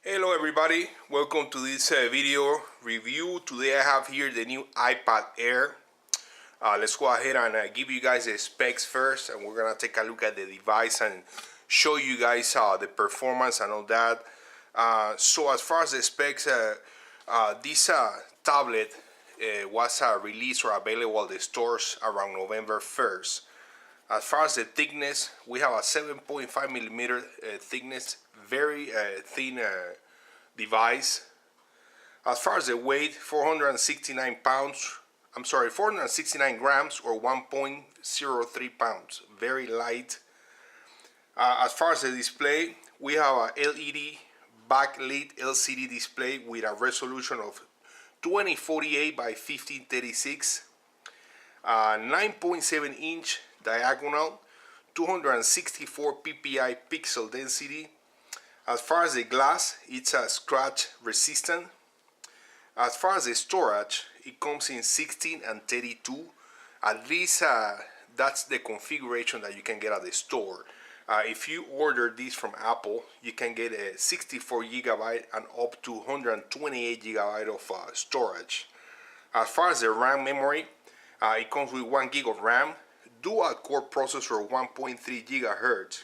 Hello everybody, welcome to this video review. Today I have here the new iPad Air. Let's go ahead and give you guys the specs first, and we're gonna take a look at the device and show you guys the performance and all that. So as far as the specs, this tablet was released or available at the stores around November 1st. As far as the thickness, we have a 7.5 millimeter thickness, very thin device. As far as the weight, 469 pounds. I'm sorry, 469 grams or 1.03 pounds. Very light. As far as the display, we have a LED backlit LCD display with a resolution of 2048 by 1536, 9.7 inch diagonal, 264 ppi pixel density. As far as the glass, it's scratch resistant. As far as the storage, it comes in 16 and 32. At least that's the configuration that you can get at the store. If you order this from Apple, you can get a 64 gigabyte and up to 128 gigabyte of storage. As far as the RAM memory, it comes with 1 gig of RAM, dual core processor 1.3 gigahertz,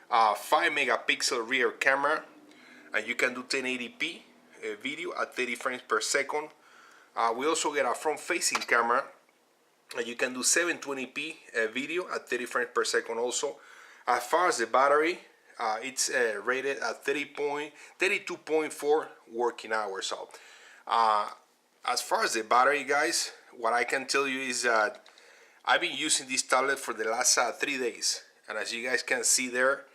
5 megapixel rear camera, and you can do 1080p video at 30 frames per second. We also get a front facing camera, and you can do 720p video at 30 frames per second also. As far as the battery, it's rated at 32.4 working hours. So as far as the battery, guys, what I can tell you is that I've been using this tablet for the last 3 days, and as you guys can see there,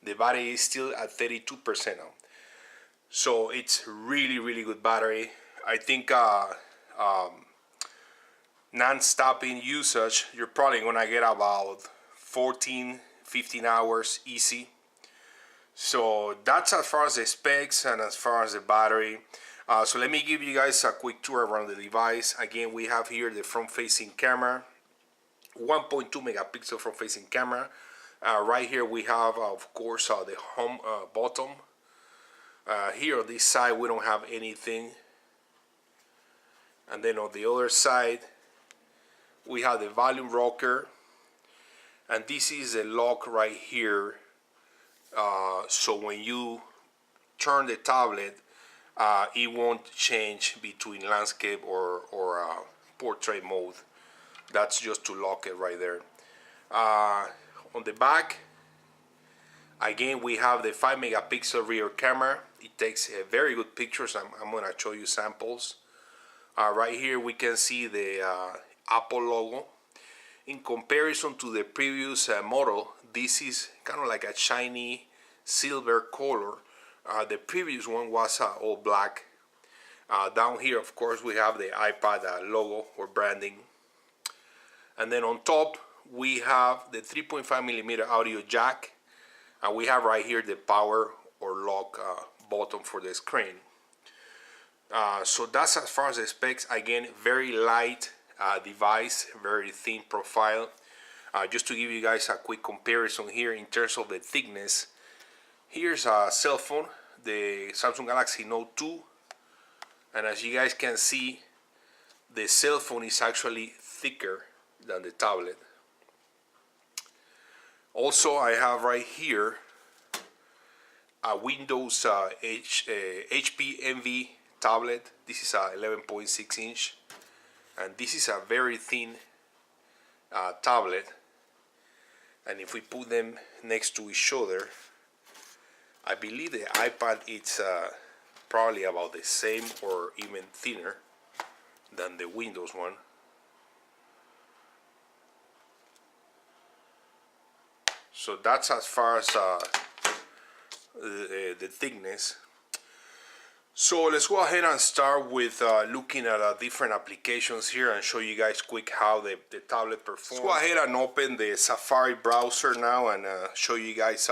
the battery is still at 32% now. So it's really good battery. I think non-stopping usage, you're probably gonna get about 14-15 hours easy. So that's as far as the specs and as far as the battery. So let me give you guys a quick tour around the device. Again, we have here the front-facing camera, 1.2 megapixel front-facing camera. Right here we have, of course, the home button. Here on this side we don't have anything, and then on the other side we have the volume rocker, and this is a lock right here. So when you turn the tablet, it won't change between landscape or portrait mode. That's just to lock it right there. On the back, again, we have the 5 megapixel rear camera. It takes very good pictures. I'm going to show you samples. Right here we can see the Apple logo. In comparison to the previous model, this is kind of like a shiny silver color. The previous one was all black. Down here, of course, we have the iPad logo or branding. And then on top, we have the 3.5 millimeter audio jack, and we have right here the power or lock button for the screen. So that's as far as the specs. Again, very light device, very thin profile. Just to give you guys a quick comparison here in terms of the thickness, here's a cell phone, the Samsung Galaxy Note 2, and as you guys can see, the cell phone is actually thicker than the tablet. Also, I have right here a Windows HP Envy tablet. This is a 11.6 inch, and this is a very thin tablet. And if we put them next to each other, I believe the iPad is probably about the same or even thinner than the Windows one. So that's as far as the thickness. So let's go ahead and start with looking at different applications here and show you guys quick how the tablet performs. Let's go ahead and open the Safari browser now and show you guys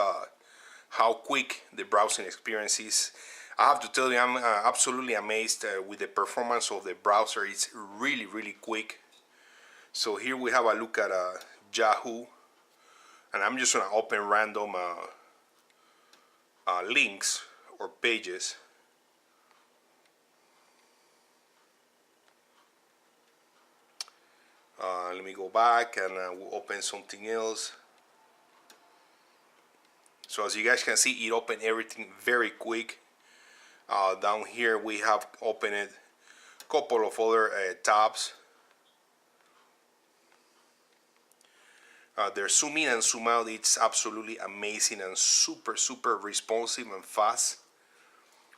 how quick the browsing experience is. I have to tell you, I'm absolutely amazed with the performance of the browser. It's really quick. So here we have a look at Yahoo, and I'm just gonna open random links or pages. Let me go back and we'll open something else. So as you guys can see, it opened everything very quick. Down here we have opened a couple of other tabs. Their zoom in and zoom out, it's absolutely amazing and super responsive and fast.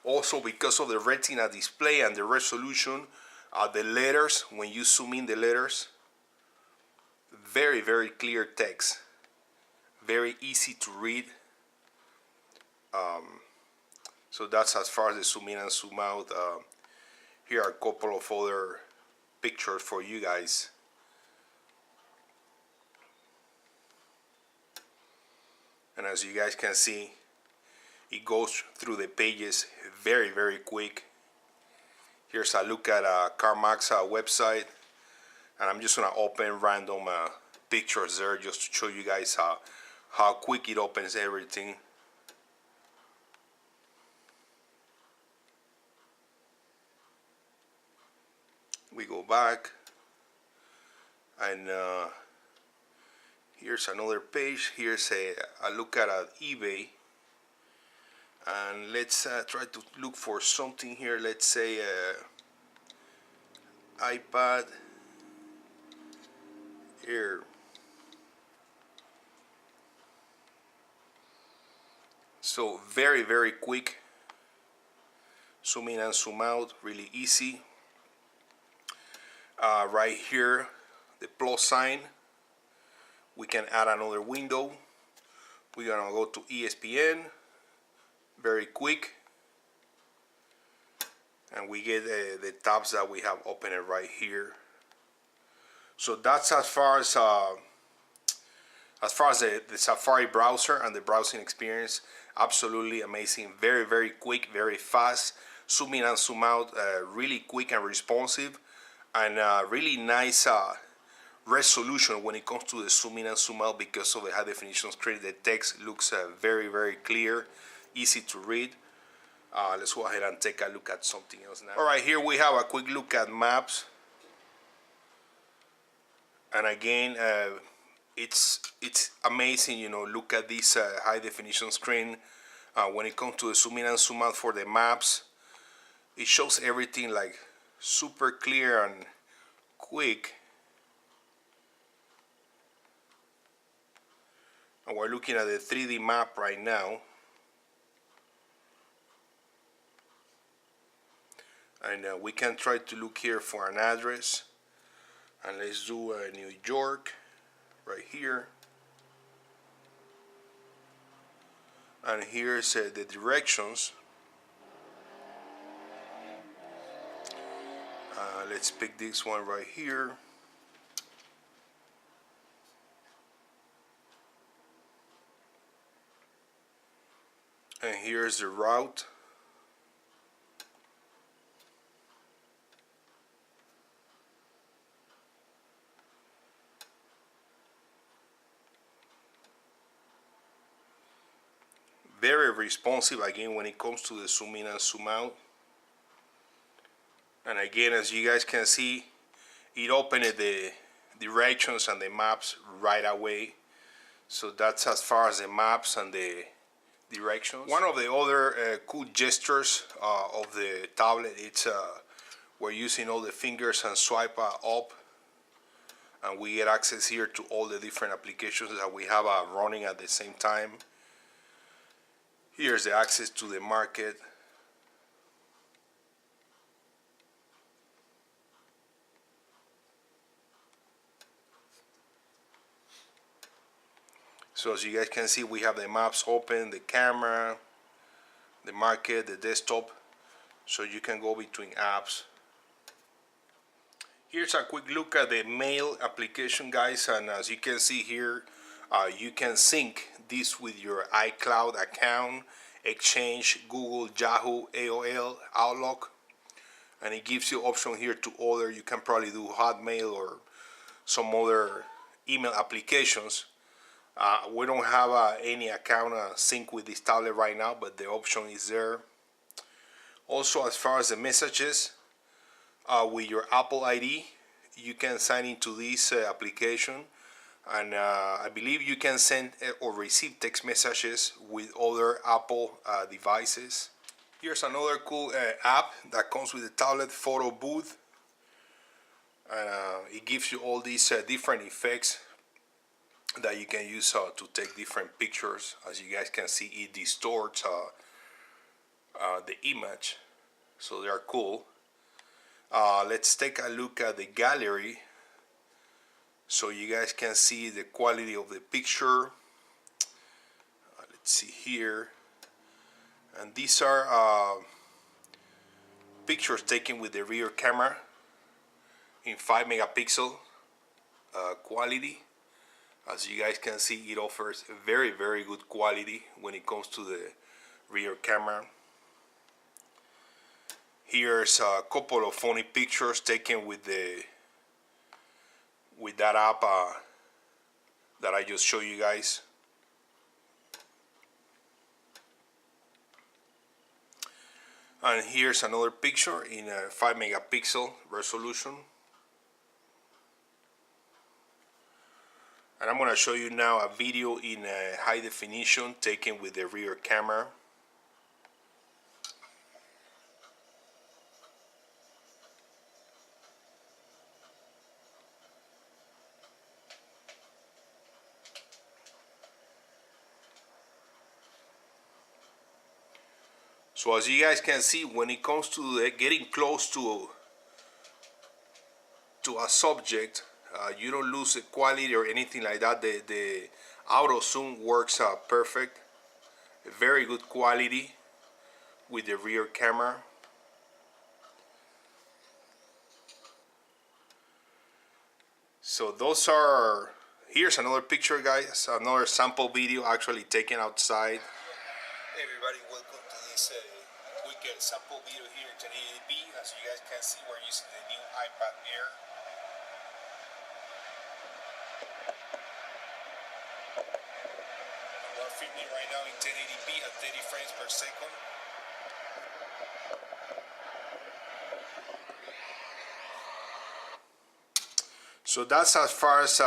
Also, because of the retina display and the resolution, the letters, when you zoom in the letters, very clear text, very easy to read. So that's as far as the zoom in and zoom out. Here are a couple of other pictures for you guys. And as you guys can see, it goes through the pages very quick. Here's a look at CarMax website, and I'm just gonna open random pictures there just to show you guys how quick it opens everything. We go back, and here's another page. Here's a look at eBay, and let's try to look for something here. Let's say iPad here. So very quick, zoom in and zoom out, really easy. Right here, the plus sign, we can add another window. We're gonna go to ESPN, very quick, and we get the tabs that we have opened right here. So that's as far as the Safari browser and the browsing experience. Absolutely amazing, very quick, very fast, zoom in and zoom out, really quick and responsive, and really nice resolution when it comes to the zoom in and zoom out because of the high definition screen. The text looks very clear, easy to read. Let's go ahead and take a look at something else now. All right, here we have a quick look at maps, and again, it's amazing. You know, look at this high definition screen. When it comes to the zoom in and zoom out for the maps, it shows everything like super clear and quick. And we're looking at the 3D map right now. And we can try to look here for an address. And let's do New York right here. And here's the directions. Let's pick this one right here. And here's the route. Very responsive again when it comes to the zoom in and zoom out. And again, as you guys can see, it opened the directions and the maps right away. So that's as far as the maps and the directions. One of the other cool gestures of the tablet, it's we're using all the fingers and swipe up, and we get access here to all the different applications that we have running at the same time. Here's the access to the market. So as you guys can see, we have the maps open, the camera, the market, the desktop, so you can go between apps. Here's a quick look at the mail application, guys, and as you can see here, you can sync this with your iCloud account, Exchange, Google, Yahoo, AOL, Outlook, and it gives you option here to order. You can probably do Hotmail or some other email applications. We don't have any account sync with this tablet right now, but the option is there. Also, as far as the messages, with your Apple ID, you can sign into this application, and I believe you can send or receive text messages with other Apple devices. Here's another cool app that comes with a tablet photo booth, and it gives you all these different effects that you can use to take different pictures. As you guys can see, it distorts the image, so they are cool. Let's take a look at the gallery so you guys can see the quality of the picture. Let's see here, and these are pictures taken with the rear camera in 5 megapixel quality. As you guys can see, it offers very good quality when it comes to the rear camera. Here's a couple of funny pictures taken with that app that I just showed you guys. And here's another picture in a 5 megapixel resolution. And I'm going to show you now a video in high definition taken with the rear camera. So as you guys can see, when it comes to getting close to a subject, you don't lose the quality or anything like that. The auto zoom works perfect. Very good quality with the rear camera. So those are, here's another picture, guys, another sample video actually taken outside. Hey everybody, welcome to this quick sample video here in 1080p. As you guys can see, we're using the new iPad Air. We're filming right now in 1080p at 30 frames per second. So that's as far as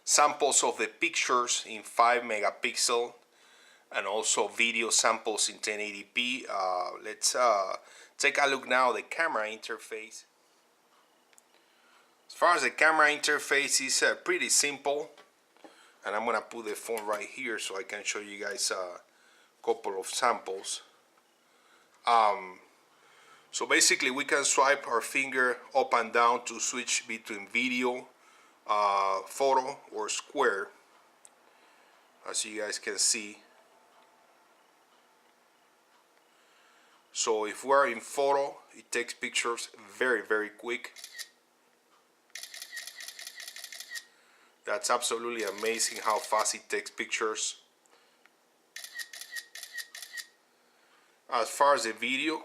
samples of the pictures in 5 megapixel and also video samples in 1080p. Let's take a look now at the camera interface. As far as the camera interface is pretty simple, and I'm gonna put the phone right here so I can show you guys a couple of samples. So basically we can swipe our finger up and down to switch between video, photo, or square, as you guys can see. So if we're in photo, it takes pictures very quick. That's absolutely amazing how fast it takes pictures. As far as the video,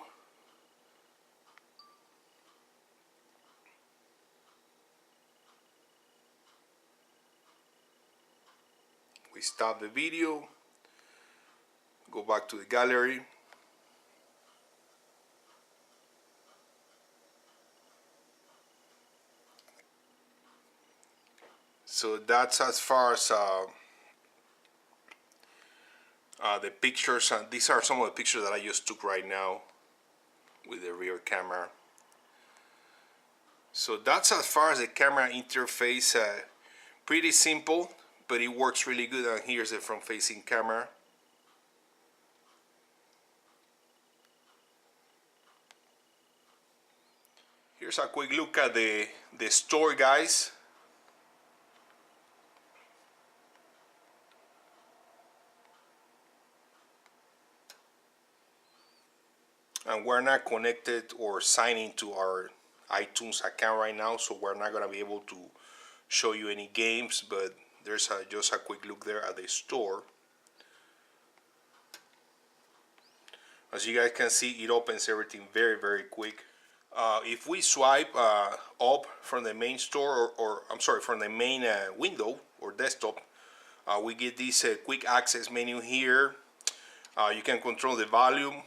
we stop the video, go back to the gallery. So that's as far as the pictures, and these are some of the pictures that I just took right now with the rear camera. So that's as far as the camera interface. Pretty simple, but it works really good. And here's the front-facing camera. Here's a quick look at the store, guys. And we're not connected or signing to our iTunes account right now, so we're not going to be able to show you any games, but there's just a quick look there at the store. As you guys can see, it opens everything very quick. If we swipe up from the main store, or I'm sorry, from the main window or desktop, we get this quick access menu here. You can control the volume,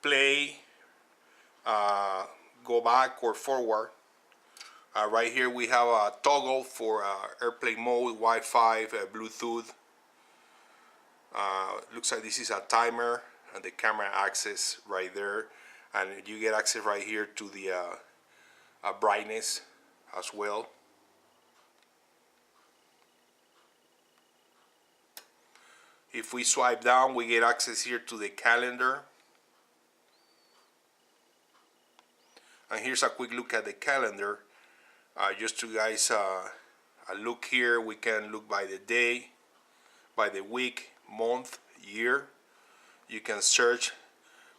play, go back or forward. Right here we have a toggle for airplane mode, Wi-Fi, Bluetooth. Looks like this is a timer and the camera access right there, and you get access right here to the brightness as well. If we swipe down, we get access here to the calendar. And here's a quick look at the calendar. Just to guys look here, we can look by the day, by the week, month, year. You can search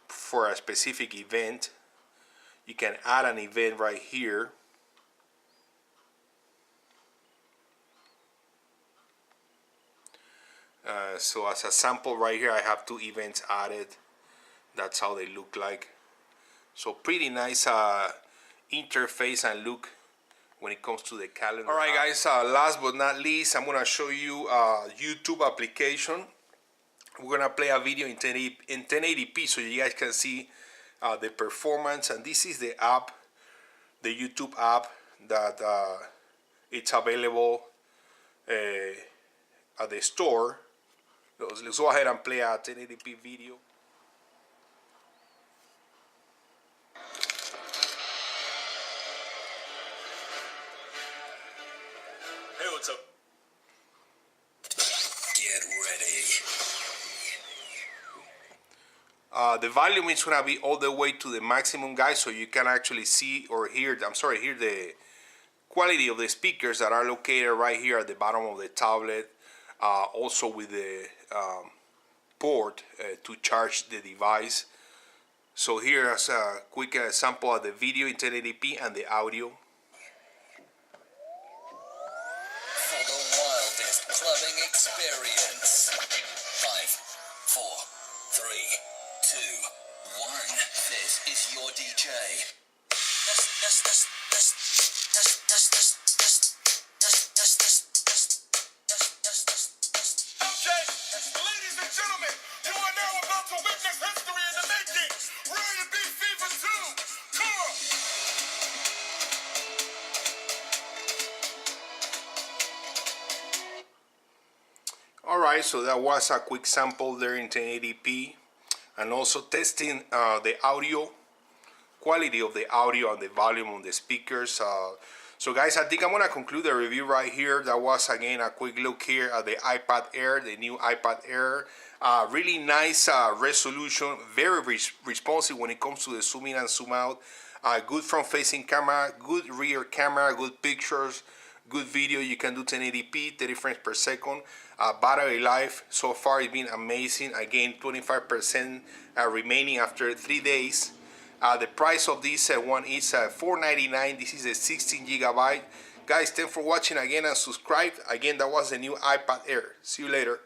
for a specific event. You can add an event right here. So as a sample right here, I have 2 events added. That's how they look like. So pretty nice interface and look when it comes to the calendar. All right, guys, last but not least, I'm gonna show you a YouTube application. We're gonna play a video in 1080p so you guys can see the performance. And this is the app, the YouTube app that it's available at the store. Let's go ahead and play a 1080p video. Hey, what's up? Get ready. The volume is gonna be all the way to the maximum, guys, so you can actually see or hear. Hear the quality of the speakers that are located right here at the bottom of the tablet. Also with the port to charge the device. So here's a quick sample of the video in 1080p and the audio. For the wildest clubbing experience. 5, 4, 3, 2, 1. This is your DJ. Ladies and gentlemen, you are now about to witness history in the making. Ready to be FIFA 2. Come on. Alright, so that was a quick sample there in 1080p, and also testing the audio, quality of the audio and the volume on the speakers. So guys, I think I'm gonna conclude the review right here. That was again a quick look here at the iPad Air, the new iPad Air. Really nice resolution, very responsive when it comes to the zoom in and zoom out. Good front-facing camera, good rear camera, good pictures, good video. You can do 1080p, 30 frames per second. Battery life so far has been amazing. Again, 25% remaining after 3 days. The price of this one is $4.99. This is a 16 gigabyte. Guys, thanks for watching again and subscribe. Again, that was the new iPad Air. See you later.